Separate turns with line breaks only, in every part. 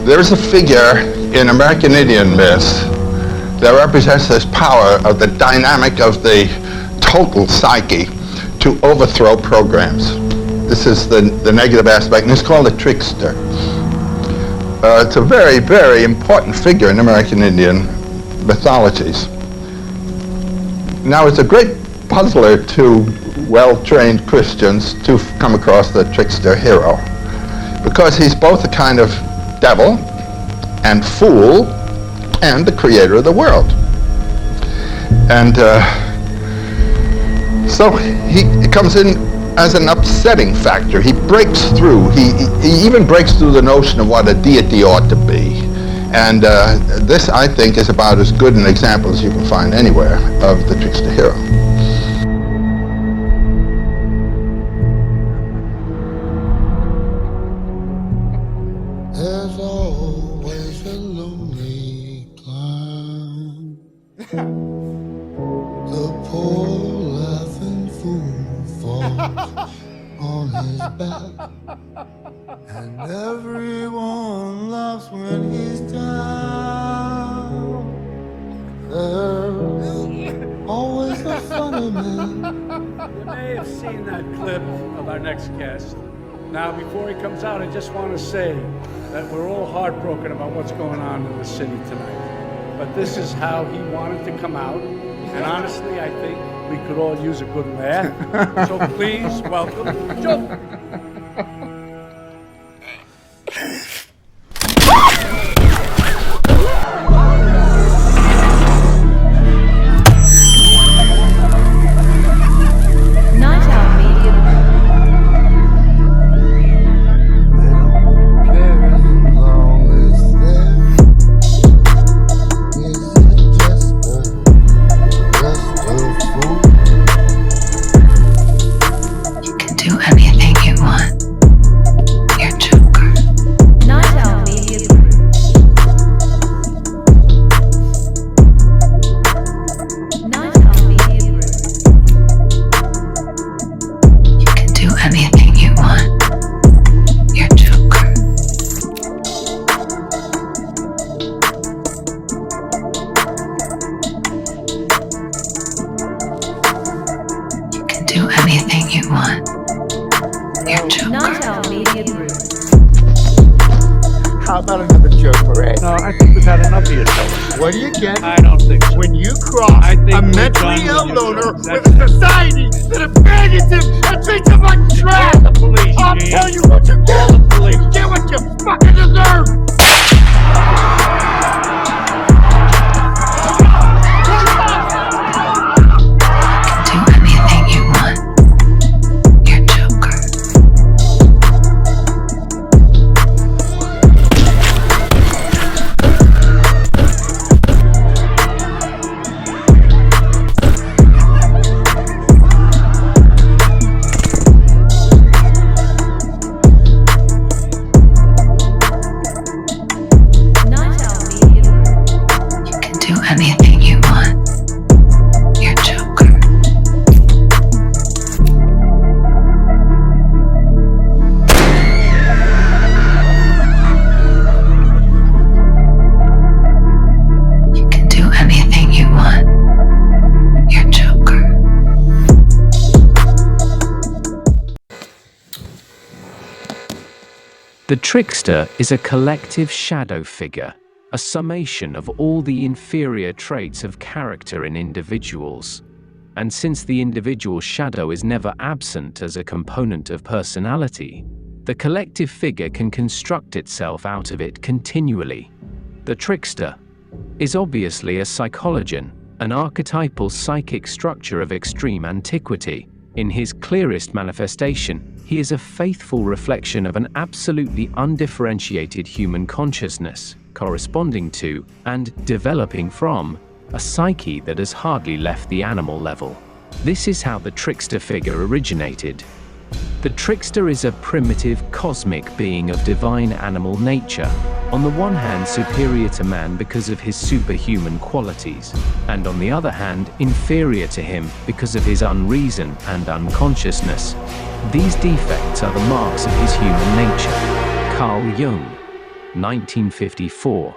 There is a figure in American Indian myths that represents this power of the dynamic of the total psyche to overthrow programs. This is the negative aspect, and it's called a trickster. It's a very, very important figure in American Indian mythologies. Now, it's a great puzzler to well-trained Christians to come across the trickster hero, because he's both a kind of devil and fool and the creator of the world. And so he comes in as an upsetting factor. He breaks through. He even breaks through the notion of what a deity ought to be. And this, I think, is about as good an example as you can find anywhere of the trickster hero.
There's always a lonely clown. The poor laughing fool falls on his back, and everyone laughs when he's down. There's always a funny man.
You may have seen that clip of our next guest. Now, before he comes out, I just want to say that we're all heartbroken about what's going on in the city tonight. But this is how he wanted to come out. And honestly, I think we could all use a good laugh. So please welcome Joe.
How about another joke, Ray?
No, I think we've had enough of you, fellas.
What do you get
I don't think so.
when you cross a mentally ill loner with a society that abandons him and treats him like trash?
Call the police,
I'll
Gene.
tell you what you get.
Call the police.
You get what you fucking deserve.
The trickster is a collective shadow figure, a summation of all the inferior traits of character in individuals. And since the individual shadow is never absent as a component of personality, the collective figure can construct itself out of it continually. The trickster is obviously a psychologian, an archetypal psychic structure of extreme antiquity. In his clearest manifestation, he is a faithful reflection of an absolutely undifferentiated human consciousness, corresponding to, and developing from, a psyche that has hardly left the animal level. This is how the trickster figure originated. The trickster is a primitive, cosmic being of divine animal nature, on the one hand superior to man because of his superhuman qualities, and on the other hand inferior to him because of his unreason and unconsciousness. These defects are the marks of his human nature. Carl Jung, 1954.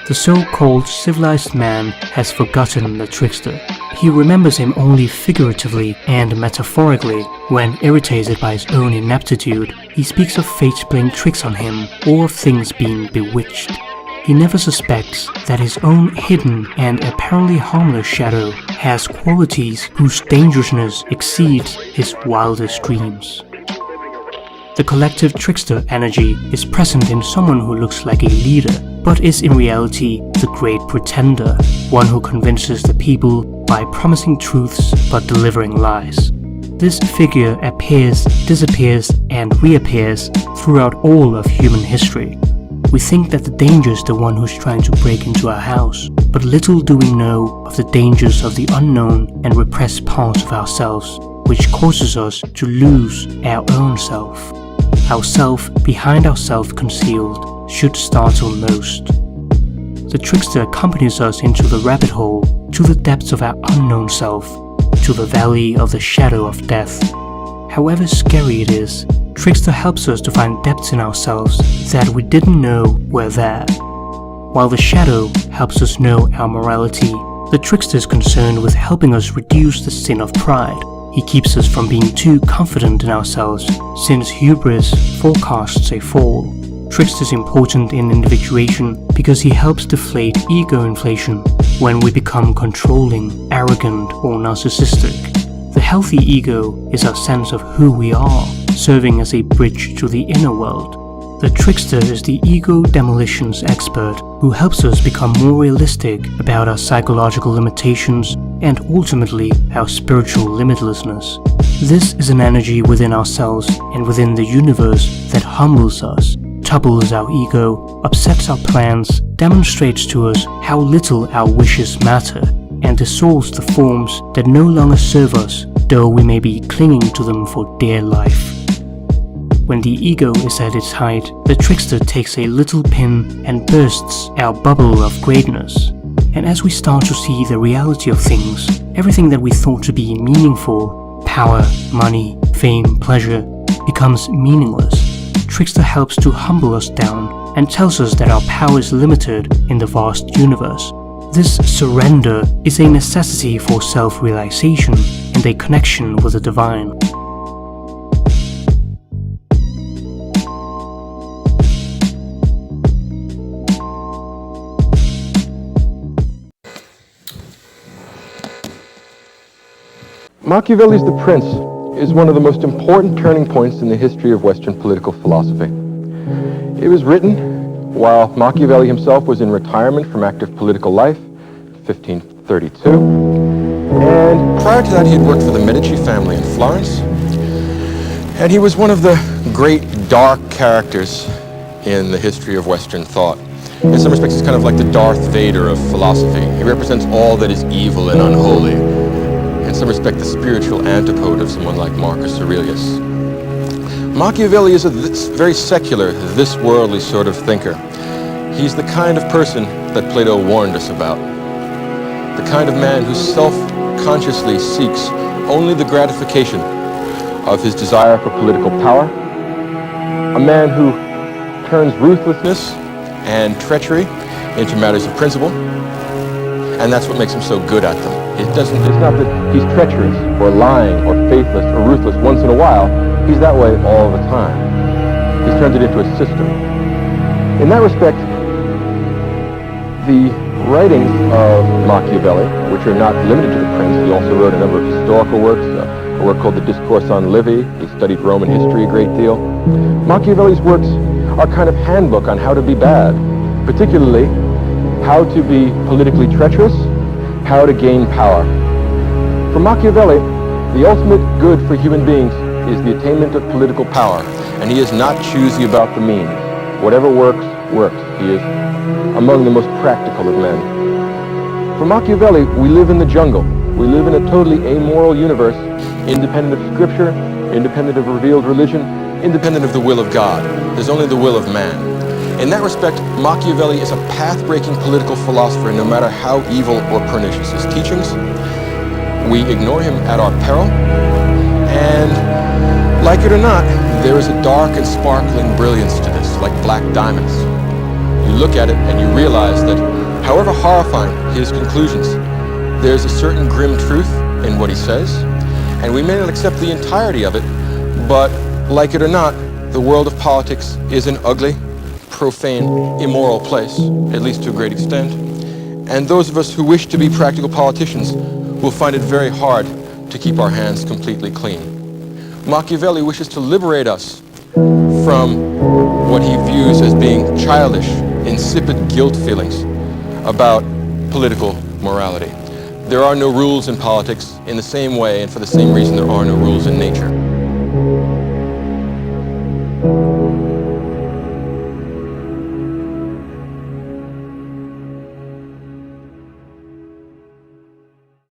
The so-called civilized man has forgotten the trickster. He remembers him only figuratively and metaphorically. When irritated by his own ineptitude, he speaks of fate playing tricks on him or of things being bewitched. He never suspects that his own hidden and apparently harmless shadow has qualities whose dangerousness exceeds his wildest dreams. The collective trickster energy is present in someone who looks like a leader, but is in reality the great pretender, one who convinces the people by promising truths but delivering lies. This figure appears, disappears, and reappears throughout all of human history. We think that the danger is the one who's trying to break into our house, but little do we know of the dangers of the unknown and repressed parts of ourselves, which causes us to lose our own self. Our self behind our self concealed should startle most. The trickster accompanies us into the rabbit hole, to the depths of our unknown self, to the valley of the shadow of death. However scary it is, Trickster helps us to find depths in ourselves that we didn't know were there. While the shadow helps us know our morality, the trickster is concerned with helping us reduce the sin of pride. He keeps us from being too confident in ourselves, since hubris forecasts a fall. Trickster is important in individuation because he helps deflate ego inflation when we become controlling, arrogant, or narcissistic. The healthy ego is our sense of who we are, serving as a bridge to the inner world. The trickster is the ego demolitions expert who helps us become more realistic about our psychological limitations and ultimately our spiritual limitlessness. This is an energy within ourselves and within the universe that humbles us, topples our ego, upsets our plans, demonstrates to us how little our wishes matter, and dissolves the forms that no longer serve us, though we may be clinging to them for dear life. When the ego is at its height, the trickster takes a little pin and bursts our bubble of greatness. And as we start to see the reality of things, everything that we thought to be meaningful, power, money, fame, pleasure, becomes meaningless. Trickster helps to humble us down and tells us that our power is limited in the vast universe. This surrender is a necessity for self-realization and a connection with the divine.
Machiavelli's The Prince is one of the most important turning points in the history of Western political philosophy. It was written while Machiavelli himself was in retirement from active political life, 1532. And prior to that, he had worked for the Medici family in Florence. And he was one of the great dark characters in the history of Western thought. In some respects, he's kind of like the Darth Vader of philosophy. He represents all that is evil and unholy. In some respect, the spiritual antipode of someone like Marcus Aurelius. Machiavelli is a very secular, this worldly sort of thinker. He's the kind of person that Plato warned us about. The kind of man who self-consciously seeks only the gratification of his desire for political power. A man who turns ruthlessness and treachery into matters of principle. And that's what makes him so good at them. It's not that he's treacherous or lying or faithless or ruthless once in a while. He's that way all the time. He's turned it into a system. In that respect, the writings of Machiavelli, which are not limited to The Prince, he also wrote a number of historical works, a work called The Discourse on Livy. He studied Roman history a great deal. Machiavelli's works are kind of handbook on how to be bad, particularly how to be politically treacherous, how to gain power. For Machiavelli, the ultimate good for human beings is the attainment of political power, and he is not choosy about the means. Whatever works, works. He is among the most practical of men. For Machiavelli, we live in the jungle, We live in a totally amoral universe, independent of scripture, independent of revealed religion, independent of the will of God. There's only the will of man. In that respect, Machiavelli is a path-breaking political philosopher, no matter how evil or pernicious his teachings. We ignore him at our peril, and like it or not, there is a dark and sparkling brilliance to this, like black diamonds. You look at it and you realize that, however horrifying his conclusions, there's a certain grim truth in what he says, and we may not accept the entirety of it, but like it or not, the world of politics is an ugly, profane, immoral place, at least to a great extent, and those of us who wish to be practical politicians will find it very hard to keep our hands completely clean. Machiavelli wishes to liberate us from what he views as being childish, insipid guilt feelings about political morality. There are no rules in politics in the same way and for the same reason there are no rules in nature.